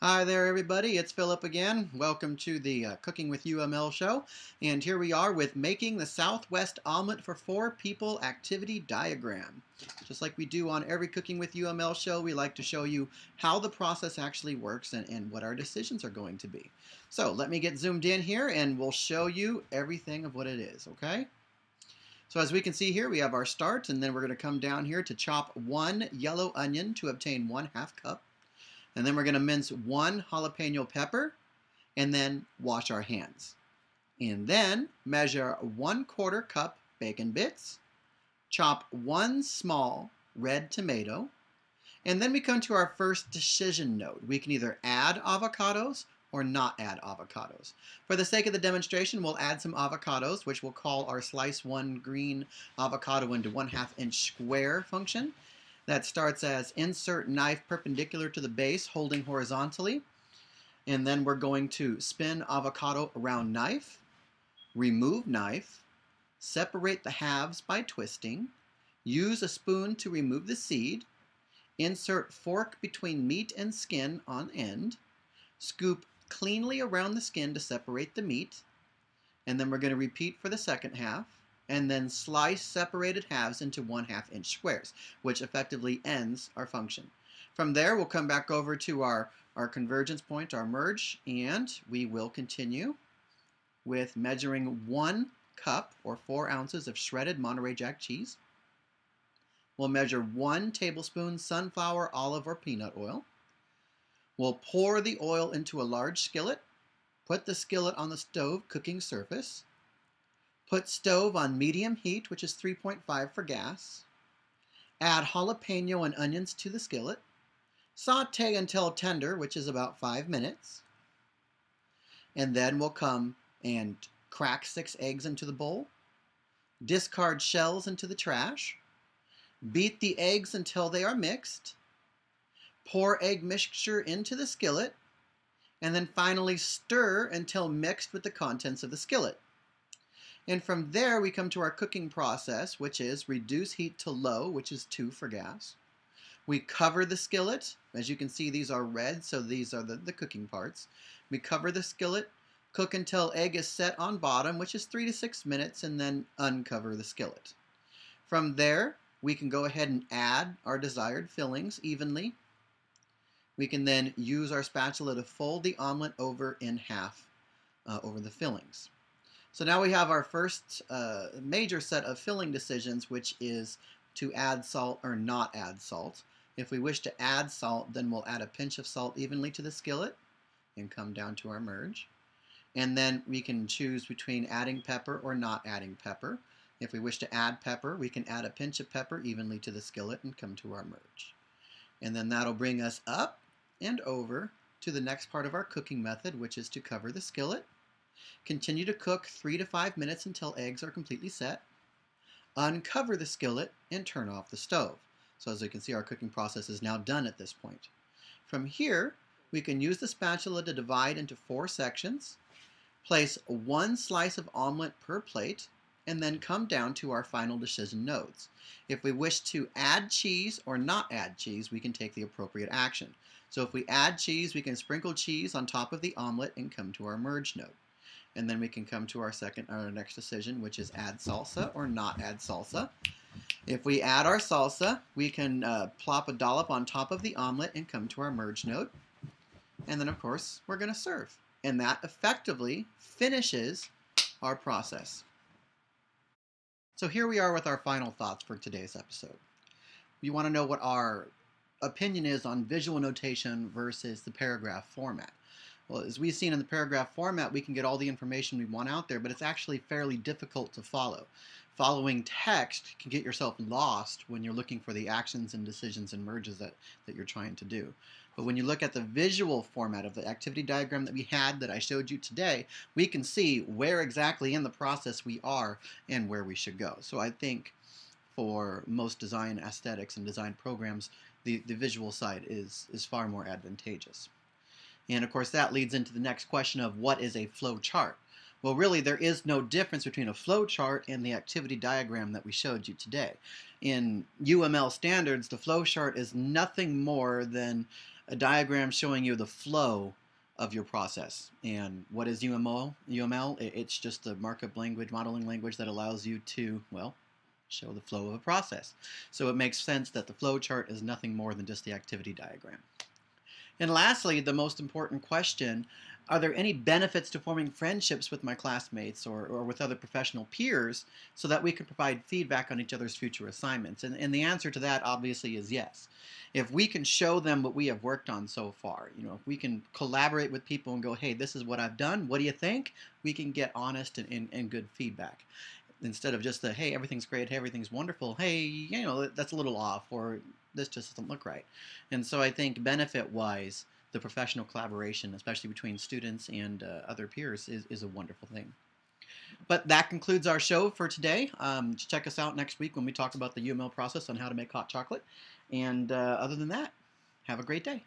Hi there, everybody. It's Philip again. Welcome to the Cooking with UML show. And here we are with making the Southwest Omelet for 4 People activity diagram. Just like we do on every Cooking with UML show, we like to show you how the process actually works and what our decisions are going to be. So let me get zoomed in here and we'll show you everything of what it is, okay? So as we can see here, we have our start, and then we're going to come down here to chop 1 yellow onion to obtain 1/2 cup. And then we're going to mince 1 jalapeno pepper and then wash our hands. And then measure 1/4 cup bacon bits, chop 1 small red tomato, and then we come to our first decision node. We can either add avocados or not add avocados. For the sake of the demonstration, we'll add some avocados, which we'll call our slice 1 green avocado into 1/2 inch square function. That starts as insert knife perpendicular to the base, holding horizontally. And then we're going to spin avocado around knife, remove knife, separate the halves by twisting, use a spoon to remove the seed, insert fork between meat and skin on end, scoop cleanly around the skin to separate the meat, and then we're going to repeat for the second half, and then slice separated halves into 1/2 inch squares, which effectively ends our function. From there, we'll come back over to our convergence point, our merge, and we will continue with measuring 1 cup or 4 ounces of shredded Monterey Jack cheese. We'll measure 1 tablespoon sunflower, olive, or peanut oil. We'll pour the oil into a large skillet, put the skillet on the stove cooking surface, put stove on medium heat, which is 3.5 for gas. Add jalapeno and onions to the skillet. Saute until tender, which is about 5 minutes. And then we'll come and crack 6 eggs into the bowl. Discard shells into the trash. Beat the eggs until they are mixed. Pour egg mixture into the skillet. And then finally stir until mixed with the contents of the skillet. And from there, we come to our cooking process, which is reduce heat to low, which is 2 for gas. We cover the skillet. As you can see, these are red, so these are the cooking parts. We cover the skillet, cook until egg is set on bottom, which is 3 to 6 minutes, and then uncover the skillet. From there, we can go ahead and add our desired fillings evenly. We can then use our spatula to fold the omelet over in half over the fillings. So now we have our first major set of filling decisions, which is to add salt or not add salt. If we wish to add salt, then we'll add a pinch of salt evenly to the skillet and come down to our merge. And then we can choose between adding pepper or not adding pepper. If we wish to add pepper, we can add a pinch of pepper evenly to the skillet and come to our merge. And then that'll bring us up and over to the next part of our cooking method, which is to cover the skillet. Continue to cook 3 to 5 minutes until eggs are completely set. Uncover the skillet and turn off the stove. So as you can see, our cooking process is now done at this point. From here, we can use the spatula to divide into 4 sections, place 1 slice of omelet per plate, and then come down to our final decision nodes. If we wish to add cheese or not add cheese, we can take the appropriate action. So if we add cheese, we can sprinkle cheese on top of the omelet and come to our merge node. And then we can come to our next decision, which is add salsa or not add salsa. If we add our salsa, we can plop a dollop on top of the omelet and come to our merge node. And then, of course, we're going to serve. And that effectively finishes our process. So here we are with our final thoughts for today's episode. You want to know what our opinion is on visual notation versus the paragraph format. Well, as we've seen in the paragraph format, we can get all the information we want out there, but it's actually fairly difficult to follow. Following text can get yourself lost when you're looking for the actions and decisions and merges that you're trying to do. But when you look at the visual format of the activity diagram that we had that I showed you today, we can see where exactly in the process we are and where we should go. So I think for most design aesthetics and design programs, the visual side is far more advantageous. And of course that leads into the next question of what is a flow chart? Well, really there is no difference between a flow chart and the activity diagram that we showed you today. In UML standards, the flow chart is nothing more than a diagram showing you the flow of your process. And what is UML? It's just a markup language, modeling language that allows you to, well, show the flow of a process. So it makes sense that the flow chart is nothing more than just the activity diagram. And lastly, the most important question, are there any benefits to forming friendships with my classmates or with other professional peers so that we can provide feedback on each other's future assignments? And the answer to that obviously is yes. If we can show them what we have worked on so far, if we can collaborate with people and go, hey, this is what I've done, what do you think? We can get honest and good feedback. Instead of just the, hey, everything's great, hey, everything's wonderful, hey, that's a little off, or this just doesn't look right. And so I think benefit-wise, the professional collaboration, especially between students and other peers, is a wonderful thing. But that concludes our show for today. Check us out next week when we talk about the UML process on how to make hot chocolate. And other than that, have a great day.